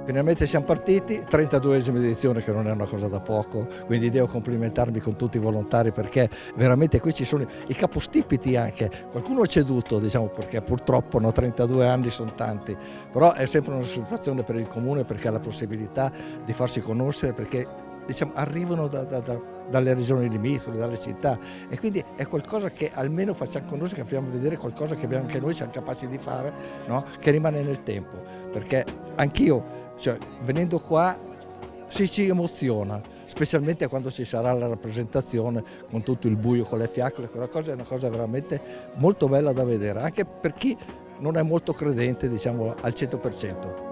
Finalmente siamo partiti, 32esima edizione, che non è una cosa da poco, quindi devo complimentarmi con tutti i volontari, perché veramente qui ci sono i capostipiti anche. Qualcuno è ceduto, diciamo, perché purtroppo 32 anni sono tanti, però è sempre una soddisfazione per il comune, perché ha la possibilità di farsi conoscere, perché diciamo arrivano dalle regioni limitrofe, dalle città, e quindi è qualcosa che almeno facciamo conoscere, che facciamo vedere qualcosa che anche noi siamo capaci di fare, no? Che rimane nel tempo, perché anch'io, cioè, venendo qua ci emoziona, specialmente quando ci sarà la rappresentazione con tutto il buio, con le fiaccole. Quella cosa è una cosa veramente molto bella da vedere, anche per chi non è molto credente, diciamo, al 100%.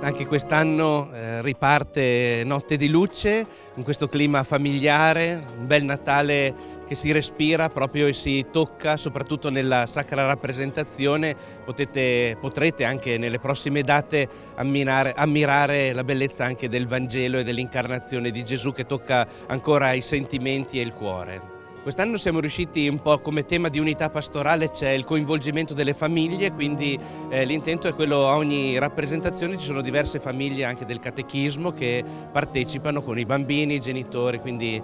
Anche quest'anno riparte Notte di Luce, in questo clima familiare, un bel Natale che si respira proprio e si tocca, soprattutto nella Sacra Rappresentazione. Potrete anche nelle prossime date ammirare la bellezza anche del Vangelo e dell'incarnazione di Gesù, che tocca ancora i sentimenti e il cuore. Quest'anno siamo riusciti un po' come tema di unità pastorale, c'è il coinvolgimento delle famiglie, quindi l'intento è quello: a ogni rappresentazione ci sono diverse famiglie anche del catechismo che partecipano con i bambini, i genitori, quindi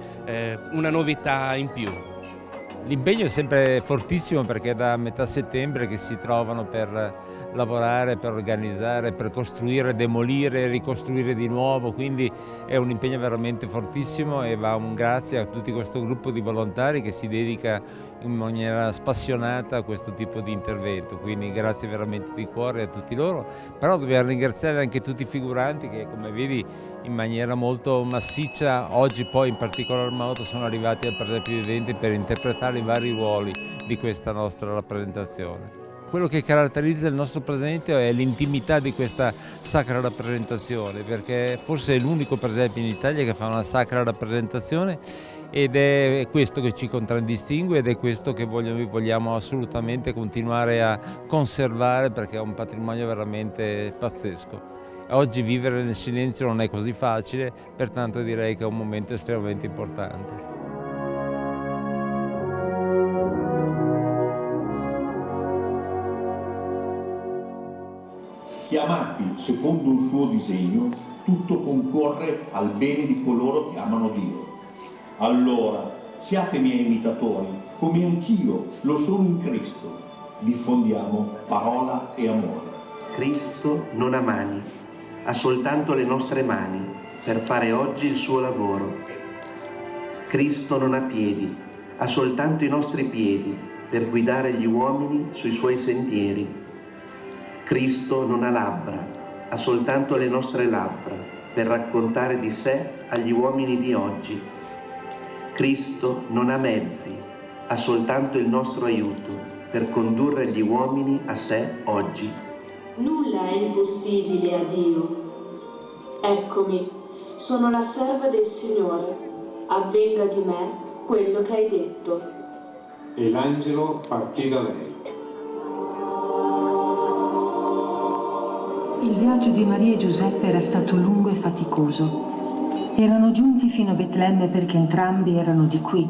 una novità in più. L'impegno è sempre fortissimo, perché è da metà settembre che si trovano per lavorare, per organizzare, per costruire, demolire, ricostruire di nuovo, quindi è un impegno veramente fortissimo, e va un grazie a tutto questo gruppo di volontari che si dedica in maniera spassionata a questo tipo di intervento, quindi grazie veramente di cuore a tutti loro. Però dobbiamo ringraziare anche tutti i figuranti che, come vedi, in maniera molto massiccia oggi poi in particolar modo sono arrivati al Presepe Vivente per interpretare i vari ruoli di questa nostra rappresentazione. Quello che caratterizza il nostro presente è l'intimità di questa sacra rappresentazione, perché forse è l'unico presepe in Italia che fa una sacra rappresentazione, ed è questo che ci contraddistingue, ed è questo che vogliamo assolutamente continuare a conservare, perché è un patrimonio veramente pazzesco. Oggi vivere nel silenzio non è così facile, pertanto direi che è un momento estremamente importante. Chiamati secondo un suo disegno, tutto concorre al bene di coloro che amano Dio. Allora, siate miei imitatori, come anch'io lo sono in Cristo. Diffondiamo parola e amore. Cristo non ha mani, ha soltanto le nostre mani per fare oggi il suo lavoro. Cristo non ha piedi, ha soltanto i nostri piedi per guidare gli uomini sui suoi sentieri. Cristo non ha labbra, ha soltanto le nostre labbra per raccontare di sé agli uomini di oggi. Cristo non ha mezzi, ha soltanto il nostro aiuto per condurre gli uomini a sé oggi. Nulla è impossibile a Dio. Eccomi, sono la serva del Signore, avvenga di me quello che hai detto. E l'angelo partì da lei. Il viaggio di Maria e Giuseppe era stato lungo e faticoso. Erano giunti fino a Betlemme perché entrambi erano di qui,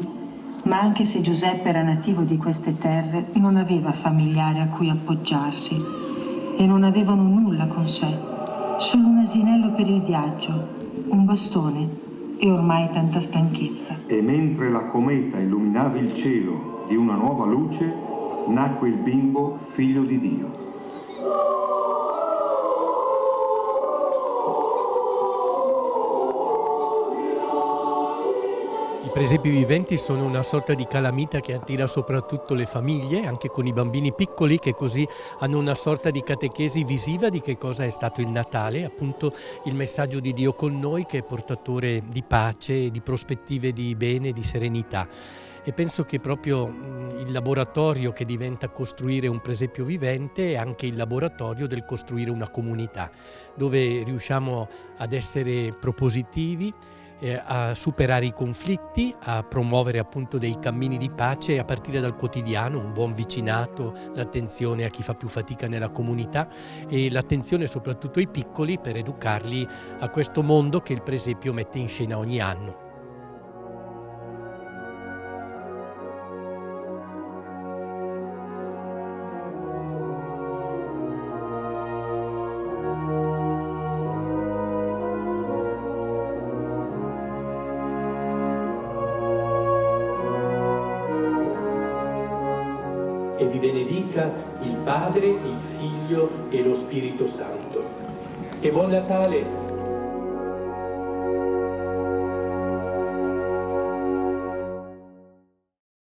ma anche se Giuseppe era nativo di queste terre, non aveva familiari a cui appoggiarsi e non avevano nulla con sé, solo un asinello per il viaggio, un bastone e ormai tanta stanchezza. E mentre la cometa illuminava il cielo di una nuova luce, nacque il bimbo figlio di Dio. I presepi viventi sono una sorta di calamita che attira soprattutto le famiglie, anche con i bambini piccoli, che così hanno una sorta di catechesi visiva di che cosa è stato il Natale, appunto il messaggio di Dio con noi che è portatore di pace, di prospettive di bene, di serenità. E penso che proprio il laboratorio che diventa costruire un presepio vivente è anche il laboratorio del costruire una comunità, dove riusciamo ad essere propositivi, a superare i conflitti, a promuovere appunto dei cammini di pace a partire dal quotidiano, un buon vicinato, l'attenzione a chi fa più fatica nella comunità e l'attenzione soprattutto ai piccoli per educarli a questo mondo che il presepio mette in scena ogni anno. E vi benedica il Padre, il Figlio e lo Spirito Santo. E buon Natale